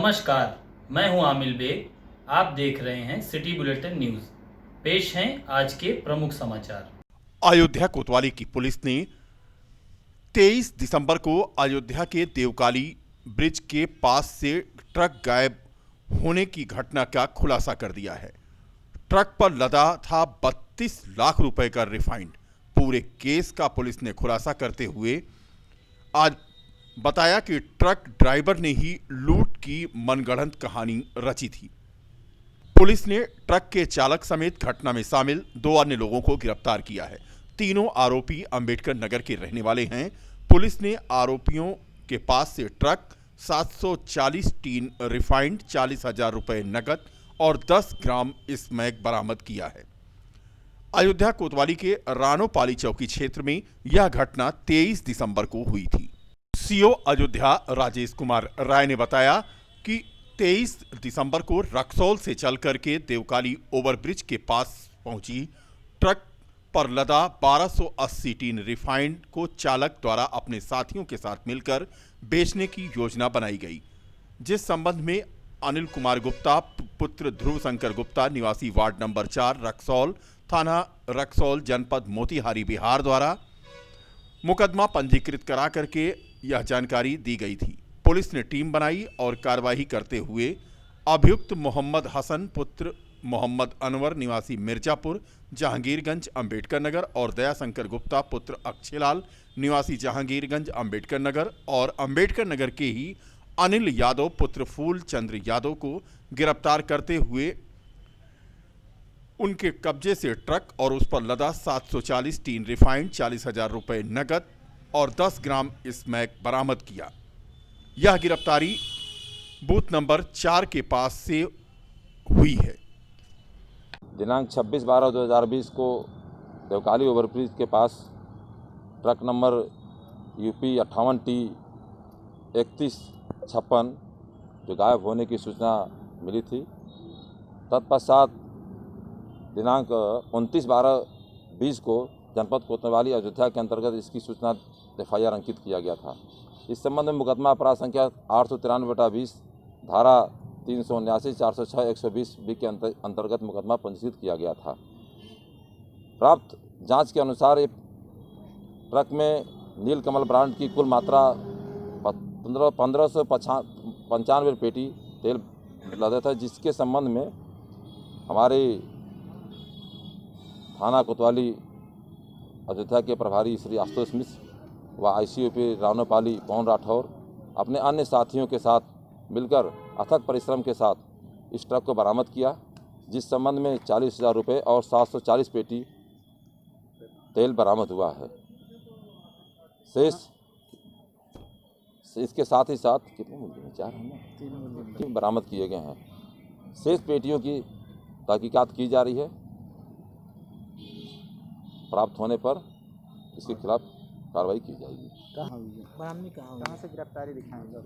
नमस्कार, मैं हूं आमिल बेग। आप देख रहे हैं सिटी बुलेटिन न्यूज। पेश हैं आज के प्रमुख समाचार। अयोध्या कोतवाली की पुलिस ने 23 दिसंबर को अयोध्या के देवकाली ब्रिज के पास से ट्रक गायब होने की घटना का खुलासा कर दिया है। ट्रक पर लदा था 32 लाख रुपए का रिफाइंड। पूरे केस का पुलिस ने खुलासा करते हुए आज बताया कि ट्रक ड्राइवर ने ही लूट की मनगढ़ंत कहानी रची थी। पुलिस ने ट्रक के चालक समेत घटना में शामिल 2 अन्य लोगों को गिरफ्तार किया है। तीनों आरोपी अंबेडकर नगर के रहने वाले हैं। पुलिस ने आरोपियों के पास से ट्रक, 740 टीन रिफाइंड, 40,000 रुपए नकद और 10 ग्राम स्मैक बरामद किया है। अयोध्या कोतवाली के रानोपाली चौकी क्षेत्र में यह घटना 23 दिसंबर को हुई थी। सीओ अयोध्या राजेश कुमार राय ने बताया कि 23 दिसंबर को रक्सौल से चल करके देवकाली ओवरब्रिज के पास पहुंची ट्रक पर लदा 1280 टीन रिफाइंड को चालक द्वारा अपने साथियों के साथ मिलकर बेचने की योजना बनाई गई, जिस संबंध में अनिल कुमार गुप्ता पुत्र ध्रुव शंकर गुप्ता निवासी वार्ड नंबर 4 रक्सौल, थाना रक्सौल, जनपद मोतिहारी, बिहार द्वारा मुकदमा पंजीकृत करा करके यह जानकारी दी गई थी। पुलिस ने टीम बनाई और कार्रवाई करते हुए अभियुक्त मोहम्मद हसन पुत्र मोहम्मद अनवर निवासी मिर्जापुर, जहांगीरगंज, अंबेडकर नगर और दयाशंकर गुप्ता पुत्र अक्षयलाल निवासी जहांगीरगंज, अंबेडकर नगर और अंबेडकर नगर के ही अनिल यादव पुत्र फूल चंद्र यादव को गिरफ्तार करते हुए उनके कब्जे से ट्रक और उस पर लदा 740 टीन रिफाइंड, 40,000 रुपए नकद और 10 ग्राम स्मैक बरामद किया। यह गिरफ्तारी बूथ नंबर 4 के पास से हुई है। दिनांक 26/12/2020 को देवकाली ओवरब्रिज के पास ट्रक नंबर यूपी 58T 3156 जो गायब होने की सूचना मिली थी। तत्पश्चात दिनांक 29/12/20 को जनपद कोतवाली अयोध्या के अंतर्गत इसकी सूचना FIR अंकित किया गया था। इस संबंध में मुकदमा अपराध संख्या 893/20 धारा 379, 406, 120 बी के अंतर्गत मुकदमा पंजीकृत किया गया था। प्राप्त जांच के अनुसार ये ट्रक में नीलकमल ब्रांड की कुल मात्रा 1595 पेटी तेल लदा था, जिसके संबंध में हमारे थाना कोतवाली अयोध्या के प्रभारी श्री आशुतोष मिश्र व ICOP रानोपाली पवन राठौर अपने अन्य साथियों के साथ मिलकर अथक परिश्रम के साथ इस ट्रक को बरामद किया, जिस संबंध में 40,000 रुपये और 740 पेटी तेल बरामद हुआ है। शेष इसके साथ ही साथ कितने मुद्दे हैं? 4 हैं, बरामद किए गए हैं। शेष पेटियों की तहकीकात की जा रही है। प्राप्त होने पर इसके खिलाफ कार्रवाई की जाएगी। कहाँ से गिरफ्तारी दिखाएंगे?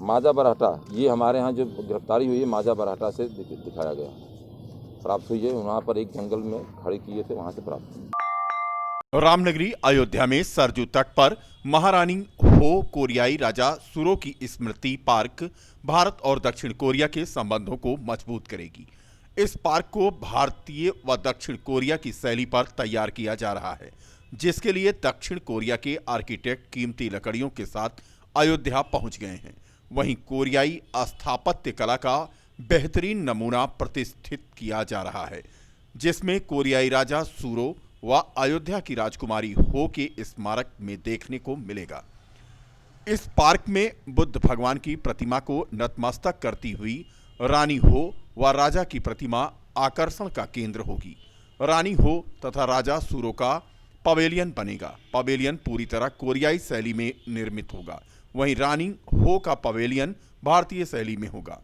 माजा बरहटा, ये हमारे यहाँ जो गिरफ्तारी हुई है माजा बरहटा से दिखाया गया, प्राप्त हुई है। वहाँ पर एक जंगल में खड़े किए थे, वहाँ से प्राप्त हुई। रामनगरी अयोध्या में सरजू तट पर महारानी हो कोरियाई राजा सुरो की स्मृति पार्क भारत और दक्षिण कोरिया के संबंधों को मजबूत करेगी। इस पार्क को भारतीय व दक्षिण कोरिया की शैली पर तैयार किया जा रहा है, जिसके लिए दक्षिण कोरिया के आर्किटेक्ट कीमती लकड़ियों के साथ अयोध्या पहुंच गए हैं। वहीं कोरियाई स्थापत्य कला का बेहतरीन नमूना प्रतिष्ठित किया जा रहा है, जिसमें कोरियाई राजा सूरो व अयोध्या की राजकुमारी हो के स्मारक में देखने को मिलेगा। इस पार्क में बुद्ध भगवान की प्रतिमा को नतमस्तक करती हुई रानी हो व राजा की प्रतिमा आकर्षण का केंद्र होगी। रानी हो तथा राजा सूरो का पवेलियन बनेगा। पवेलियन पूरी तरह कोरियाई शैली में निर्मित होगा, वहीं रानी हो का पवेलियन भारतीय शैली में होगा।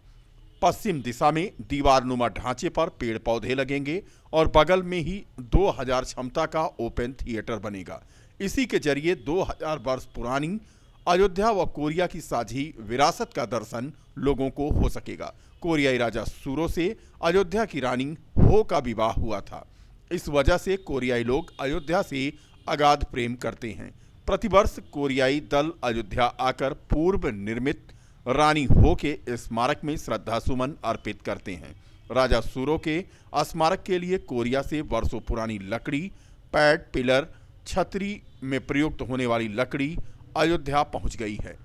पश्चिम दिशा में दीवारनुमा ढांचे पर पेड़ पौधे लगेंगे और बगल में ही 2000 क्षमता का ओपन थिएटर बनेगा। इसी के जरिए 2000 वर्ष पुरानी अयोध्या व कोरिया की साझी विरासत का दर्शन लोगों को हो सकेगा। कोरियाई राजा सूरो से अयोध्या की रानी हो का विवाह हुआ था। इस वजह से कोरियाई लोग अयोध्या से अगाध प्रेम करते हैं। प्रतिवर्ष कोरियाई दल अयोध्या आकर पूर्व निर्मित रानी हो के स्मारक में श्रद्धा सुमन अर्पित करते हैं। राजा सूरो के स्मारक के लिए कोरिया से वर्षों पुरानी लकड़ी, पैड, पिलर, छतरी में प्रयुक्त होने वाली लकड़ी अयोध्या पहुंच गई है।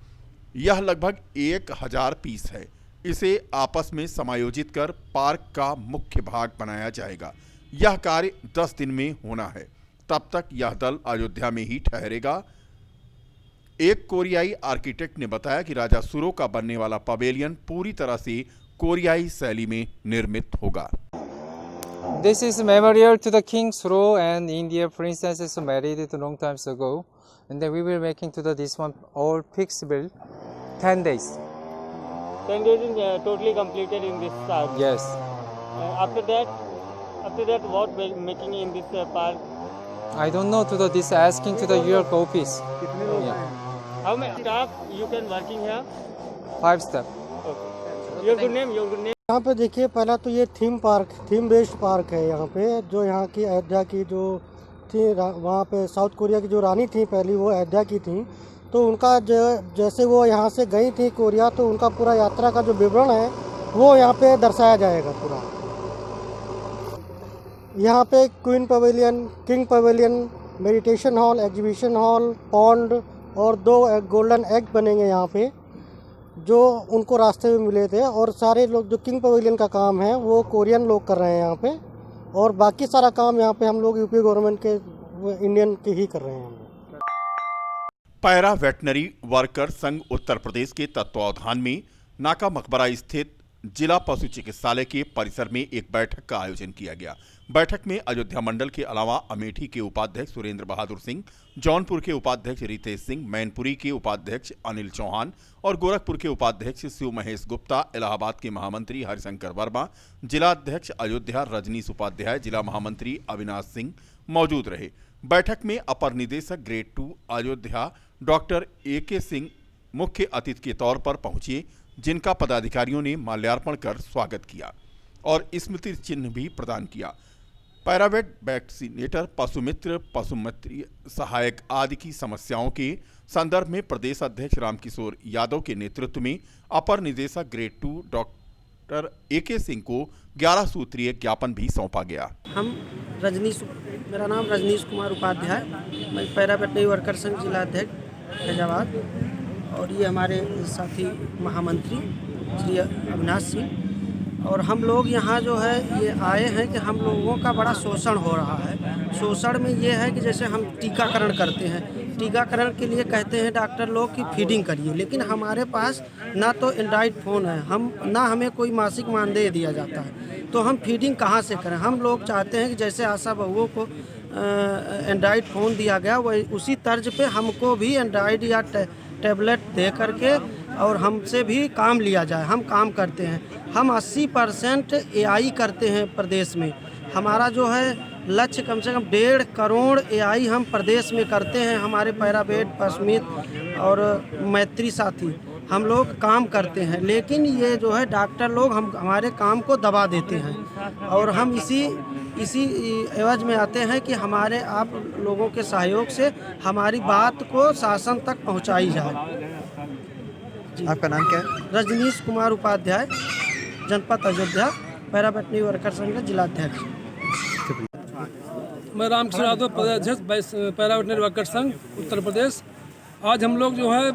यह लगभग 1000 पीस है। इसे आपस में समायोजित कर पार्क का मुख्य भाग बनाया जाएगा। यह कार्य 10 दिन में होना है। तब तक यह दल अयोध्या में ही ठहरेगा। एक कोरियाई आर्किटेक्ट ने बताया कि राजा सूरो का बनने वाला पवेलियन पूरी तरह से कोरियाई शैली में निर्मित होगा। This is memorial to the King Suro and India princesses married a long time ago, and then we will making to the this one all fixable 10 days. 10 days is totally completed in this park. Yes. After that, what will making in this park? I don't know to the this asking to the York office. Yeah. How many staff you can working here? 5 step. Okay. Your good name. यहाँ पे देखिए, पहला तो ये theme based park है यहाँ पे, जो यहाँ की अयोध्या की जो थी, वहाँ पे साउथ कोरिया की जो रानी थी पहली, वो अयोध्या की थी। तो उनका जो जैसे वो यहाँ से गई थी कोरिया, तो उनका पूरा यात्रा का जो विवरण है वो यहाँ पे दर्शाया जाएगा पूरा। यहाँ पे queen pavilion, king pavilion, meditation hall, exhibition hall, pond और 2 गोल्डन एग बनेंगे यहाँ पे, जो उनको रास्ते में मिले थे। और सारे लोग जो किंग पवेलियन का काम है वो कोरियन लोग कर रहे हैं यहाँ पे, और बाकी सारा काम यहाँ पे हम लोग यूपी गवर्नमेंट के इंडियन के ही कर रहे हैं। पैरा वेटनरी वर्कर संघ उत्तर प्रदेश के तत्वावधान में नाका मकबरा स्थित जिला पशु चिकित्सालय के परिसर में एक बैठक का आयोजन किया गया। बैठक में अयोध्या मंडल के अलावा अमेठी के उपाध्यक्ष सुरेंद्र बहादुर सिंह, जौनपुर के उपाध्यक्ष रितेश सिंह, मैनपुरी के उपाध्यक्ष अनिल चौहान और गोरखपुर के उपाध्यक्ष शिव महेश गुप्ता, इलाहाबाद के महामंत्री हरिशंकर वर्मा, जिला अध्यक्ष अयोध्या रजनीश उपाध्याय, जिला महामंत्री अविनाश सिंह मौजूद रहे। बैठक में अपर निदेशक grade 2 Ayodhya doctor AK Singh मुख्य अतिथि के तौर पर पहुंचे, जिनका पदाधिकारियों ने माल्यार्पण कर स्वागत किया और स्मृति चिन्ह भी प्रदान किया। पैरावेट वैक्सीनेटर, पशुमित्र, पशुमित्र सहायक आदि की समस्याओं के संदर्भ में प्रदेश अध्यक्ष रामकिशोर यादव के नेतृत्व में अपर निदेशक ग्रेड 2 डॉक्टर AK सिंह को 11 सूत्रीय ज्ञापन भी सौंपा गया। मेरा नाम रजनीश कुमार उपाध्याय, मैं पैरा वेटनरी वर्कर संघ जिला अध्यक्ष फैजाबाद, और ये हमारे साथी महामंत्री श्री अविनाश सिंह। और हम लोग यहाँ जो है ये आए हैं कि हम लोगों का बड़ा शोषण हो रहा है। शोषण में ये है कि जैसे हम टीकाकरण करते हैं, टीकाकरण के लिए कहते हैं डॉक्टर लोग कि फीडिंग करिए, लेकिन हमारे पास ना तो एंड्रॉइड फ़ोन है, ना हमें कोई मासिक मानदेय दिया जाता है, तो हम फीडिंग कहाँ से करें। हम लोग चाहते हैं कि जैसे आशा बहुओं को एंड्रॉइड फ़ोन दिया गया, वही उसी तर्ज पे हमको भी एंड्रॉइड या टैबलेट दे करके और हमसे भी काम लिया जाए। हम काम करते हैं, हम 80% AI करते हैं प्रदेश में। हमारा जो है लक्ष्य कम से कम 1.5 करोड़ AI हम प्रदेश में करते हैं। हमारे पैरावेट, पशुमित्र और मैत्री साथी हम लोग काम करते हैं, लेकिन ये जो है डॉक्टर लोग हमारे काम को दबा देते हैं। और हम इसी एवज में आते हैं कि हमारे आप लोगों के सहयोग से हमारी बात को शासन तक पहुंचाई जाए। आपका नाम क्या है? रजनीश कुमार उपाध्याय, जनपद अयोध्या, पैरा वेटनरी वर्कर संघ जिला अध्यक्ष। मैं रामकिशोर यादव, पदाध्यक्ष पैरा वेटनरी वर्कर संघ उत्तर प्रदेश। आज हम लोग जो है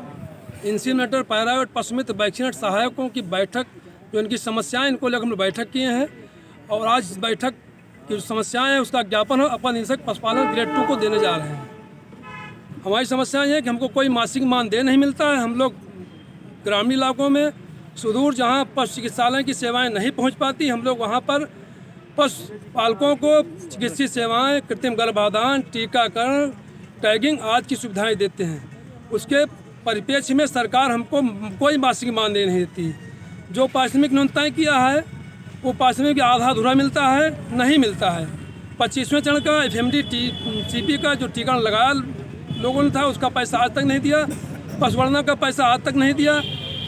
इंसीनेटर, पैरावेट, पशुमित्र वैक्सीनेट सहायकों की बैठक, जो इनकी समस्याएं, इनको लेकर हम लोग बैठक किए हैं। और आज इस बैठक की जो समस्याएं हैं उसका ज्ञापन हम अपर निदेशक पशुपालन ग्रेड 2 को देने जा रहे हैं। हमारी समस्याएं ये हैं कि हमको कोई मासिक मानदेय नहीं मिलता है। हम लोग ग्रामीण इलाकों में सुदूर जहाँ पशु चिकित्सालय की सेवाएं नहीं पहुँच पाती, हम लोग वहाँ पर पशु पालकों को चिकित्सीय सेवाएं, कृत्रिम गर्भाधान, टीकाकरण, टैगिंग आदि की सुविधाएं देते हैं। उसके परिप्रेक्ष्य में सरकार हमको कोई मासिक मानदेय नहीं देती। जो पारिश्रमिक उन्होंने तय किया है वो पारिश्रमिक आधा अधूरा मिलता है, नहीं मिलता है। 25वें चरण का FMD CP का जो टीकाकरण लगाया लोगों ने था, उसका पैसा आज तक नहीं दिया। पशुगणना का पैसा आज तक नहीं दिया।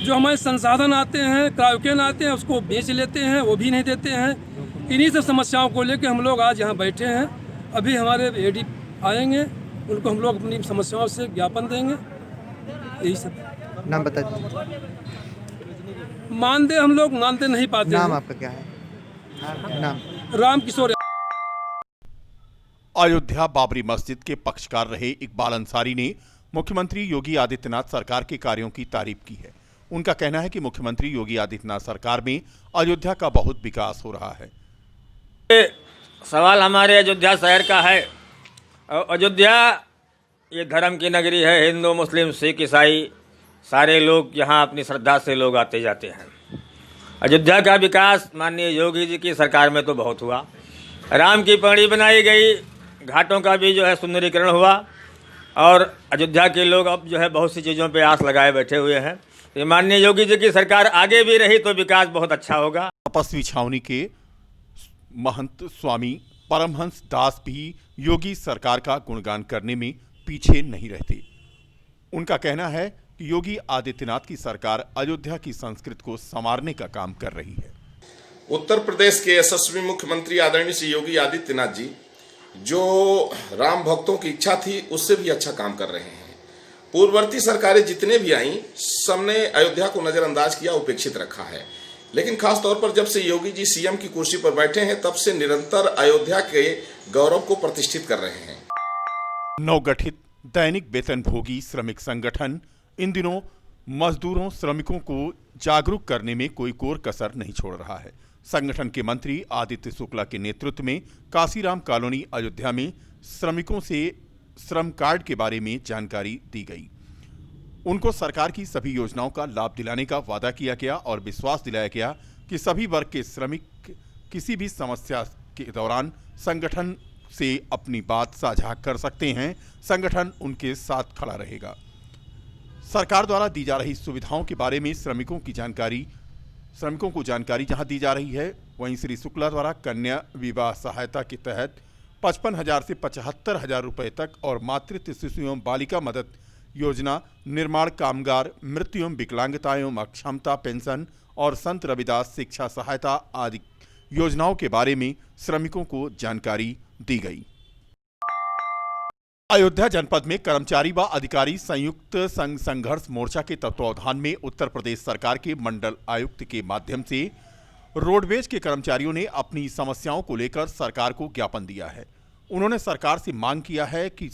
जो हमारे संसाधन आते हैं, क्रायोकेन आते हैं, उसको बेच लेते हैं, वो भी नहीं देते हैं। इन्हीं सब समस्याओं को लेकर हम लोग आज यहाँ बैठे हैं। अभी हमारे AD आएंगे, उनको हम लोग अपनी समस्याओं से ज्ञापन देंगे। यही सब। नाम बता दीजिए। मानते हम लोग मानते नहीं पाते नाम हैं। आपका क्या है? नाम राम किशोर अयोध्या बाबरी मस्जिद के पक्षकार रहे इकबाल अंसारी ने मुख्यमंत्री योगी आदित्यनाथ सरकार के कार्यों की तारीफ की है। उनका कहना है कि मुख्यमंत्री योगी आदित्यनाथ सरकार में अयोध्या का बहुत विकास हो रहा है। सवाल हमारे अयोध्या शहर का है। अयोध्या ये धर्म की नगरी है। हिंदू, मुस्लिम, सिख, ईसाई सारे लोग यहाँ अपनी श्रद्धा से लोग आते जाते हैं। अयोध्या का विकास माननीय योगी जी की सरकार में तो बहुत हुआ। राम की पगड़ी बनाई गई, घाटों का भी जो है सुंदरीकरण हुआ और अयोध्या के लोग अब जो है बहुत सी चीज़ों पे आस लगाए बैठे हुए हैं। ये माननीय योगी जी की सरकार आगे भी रही तो विकास बहुत अच्छा होगा। तपस्वी छावनी के महंत स्वामी परमहंस दास भी योगी सरकार का गुणगान करने में पीछे नहीं रहते। उनका कहना है कि योगी आदित्यनाथ की सरकार अयोध्या की संस्कृति को संवारने का काम कर रही है। उत्तर प्रदेश के यशस्वी मुख्यमंत्री आदरणीय श्री योगी आदित्यनाथ जी जो राम भक्तों की इच्छा थी उससे भी अच्छा काम कर रहे हैं। पूर्ववर्ती सरकारें जितने भी आईं सबने अयोध्या को नजरअंदाज किया, उपेक्षित रखा है। लेकिन खास तौर पर जब से योगी जी सीएम की कुर्सी पर बैठे हैं तब से निरंतर अयोध्या के गौरव को प्रतिष्ठित कर रहे हैं। नवगठित दैनिक वेतनभोगी श्रमिक संगठन इन दिनों मजदूरों श्रमिकों को जागरूक करने में कोई कोर कसर नहीं छोड़ रहा है। संगठन के मंत्री आदित्य शुक्ला के नेतृत्व में काशीराम कॉलोनी अयोध्या में श्रमिकों से श्रम कार्ड के बारे में जानकारी दी गई। उनको सरकार की सभी योजनाओं का लाभ दिलाने का वादा किया गया और विश्वास दिलाया गया कि सभी वर्ग के श्रमिक किसी भी समस्या के दौरान संगठन से अपनी बात साझा कर सकते हैं। संगठन उनके साथ खड़ा रहेगा। सरकार द्वारा दी जा रही सुविधाओं के बारे में श्रमिकों को जानकारी जहां दी जा रही है, वहीं श्री शुक्ला द्वारा कन्या विवाह सहायता के तहत 55,000 से 75,000 रुपए तक और मातृत्व शिशु एवं बालिका मदद योजना, निर्माण कामगार, मृत्यु एवं विकलांगता एवं अक्षमता पेंशन और संत रविदास शिक्षा सहायता आदि योजनाओं के बारे में श्रमिकों को जानकारी दी गई। अयोध्या जनपद में कर्मचारी व अधिकारी संयुक्त संघ संघर्ष मोर्चा के तत्वावधान में उत्तर प्रदेश सरकार के मंडल आयुक्त के माध्यम से रोडवेज के कर्मचारियों ने अपनी समस्याओं को लेकर सरकार को ज्ञापन दिया है। उन्होंने सरकार से मांग किया है कि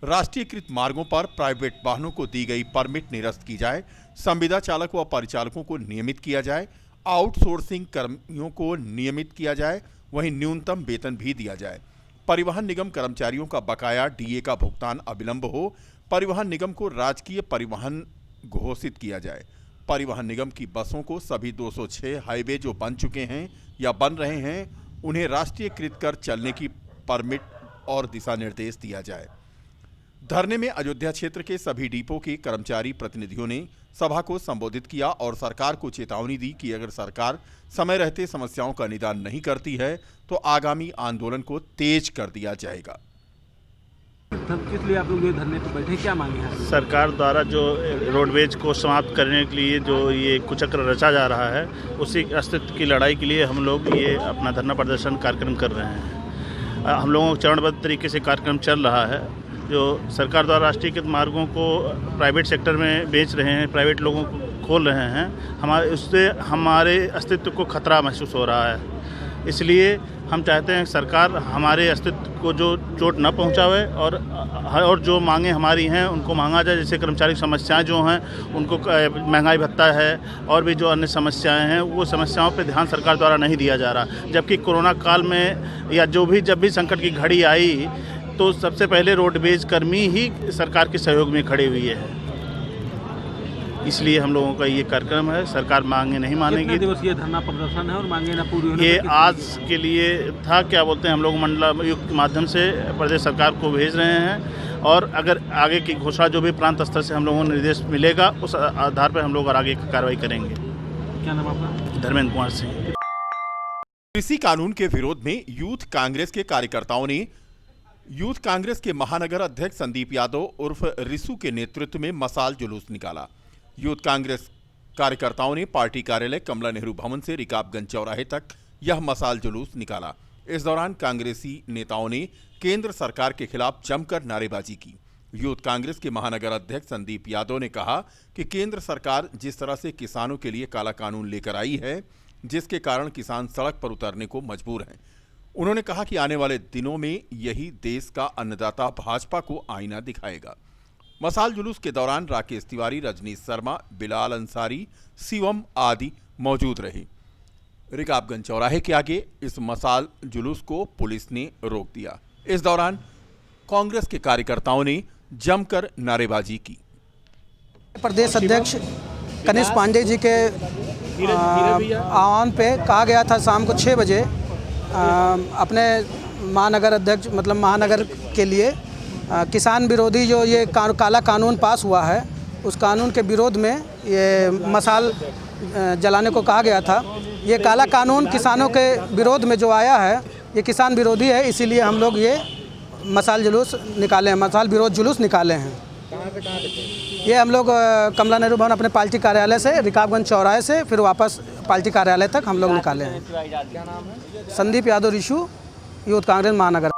राष्ट्रीयकृत मार्गों पर प्राइवेट वाहनों को दी गई परमिट निरस्त की जाए, संविदा चालक व परिचालकों को नियमित किया जाए, आउटसोर्सिंग कर्मियों को नियमित किया जाए, वहीं न्यूनतम वेतन भी दिया जाए। परिवहन निगम कर्मचारियों का बकाया डीए का भुगतान अविलंब हो, परिवहन निगम को राजकीय परिवहन घोषित किया जाए। परिवहन निगम की बसों को सभी 206 हाईवे जो बन चुके हैं या बन रहे हैं उन्हें राष्ट्रीयकृत कर चलने की परमिट और दिशा निर्देश दिया जाए। धरने में अयोध्या क्षेत्र के सभी डिपो के कर्मचारी प्रतिनिधियों ने सभा को संबोधित किया और सरकार को चेतावनी दी कि अगर सरकार समय रहते समस्याओं का निदान नहीं करती है तो आगामी आंदोलन को तेज कर दिया जाएगा। किस लिए आप लोग ये धरने पर बैठे, क्या मांगे हैं? सरकार द्वारा जो रोडवेज को समाप्त करने के लिए जो ये कुचक्र रचा जा रहा है उसी अस्तित्व की लड़ाई के लिए हम लोग ये अपना धरना प्रदर्शन कार्यक्रम कर रहे हैं। हम लोगों का चरणबद्ध तरीके से कार्यक्रम चल रहा है। जो सरकार द्वारा राष्ट्रीयकृत मार्गों को प्राइवेट सेक्टर में बेच रहे हैं, प्राइवेट लोगों को खोल रहे हैं, उससे हमारे अस्तित्व को खतरा महसूस हो रहा है। इसलिए हम चाहते हैं सरकार हमारे अस्तित्व को जो चोट न पहुंचावे और जो मांगे हमारी हैं उनको मांगा जाए। जैसे कर्मचारी समस्याएं जो हैं उनको महंगाई भत्ता है और भी जो अन्य समस्याएं हैं वो समस्याओं पे ध्यान सरकार द्वारा नहीं दिया जा रहा। जबकि कोरोना काल में या जब भी संकट की घड़ी आई तो सबसे पहले रोडवेज कर्मी ही सरकार के सहयोग में खड़े हुए हैं। इसलिए हम लोगों का ये कार्यक्रम है। सरकार मांगे नहीं मानेगी। दिवसीय धरना प्रदर्शन है और मांगे ना पूरी होने ये आज के लिए था, क्या बोलते हैं, हम लोग मंडलायुक्त के माध्यम से प्रदेश सरकार को भेज रहे हैं और अगर आगे की घोषणा जो भी प्रांत स्तर से हम लोगों को निर्देश मिलेगा उस आधार पर हम लोग आगे की कार्रवाई करेंगे। क्या नाम आपका? धर्मेंद्र कुमार सिंह। कृषि कानून के विरोध में यूथ कांग्रेस के कार्यकर्ताओं ने यूथ कांग्रेस के महानगर अध्यक्ष संदीप यादव उर्फ रिसू के नेतृत्व में मशाल जुलूस निकाला। यूथ कांग्रेस कार्यकर्ताओं ने पार्टी कार्यालय कमला नेहरू भवन से रिकाबगंज चौराहे तक यह मशाल जुलूस निकाला। इस दौरान कांग्रेसी नेताओं ने केंद्र सरकार के खिलाफ जमकर नारेबाजी की। यूथ कांग्रेस के महानगर अध्यक्ष संदीप यादव ने कहा कि केंद्र सरकार जिस तरह से किसानों के लिए काला कानून लेकर आई है, जिसके कारण किसान सड़क पर उतरने को मजबूर हैं। उन्होंने कहा कि आने वाले दिनों में यही देश का अन्नदाता भाजपा को आईना दिखाएगा। मसाल जुलूस के दौरान राकेश तिवारी, रजनीश शर्मा, बिलाल अंसारी, शिवम आदि मौजूद रहे। रिकाबगंज चौराहे के आगे इस मसाल जुलूस को पुलिस ने रोक दिया। इस दौरान कांग्रेस के कार्यकर्ताओं ने जमकर नारेबाजी की। प्रदेश अध्यक्ष कनिष्ठ पांडे जी के आह्वान पे कहा गया था शाम को 6 बजे अपने महानगर अध्यक्ष मतलब महानगर के लिए किसान विरोधी जो ये काला कानून पास हुआ है, उस कानून के विरोध में ये मसाल जलाने को कहा गया था। ये काला कानून किसानों के विरोध में जो आया है, ये किसान विरोधी है, इसीलिए हम लोग ये मसाल जुलूस निकाले हैं, मसाल विरोध जुलूस निकाले हैं। ये हम लोग कमला नेहरू भवन अपने पार्टी कार्यालय से, रिकाबगंज चौराहे से फिर वापस पार्टी कार्यालय तक हम लोग निकाले हैं। संदीप यादव ऋषु, यूथ कांग्रेस महानगर।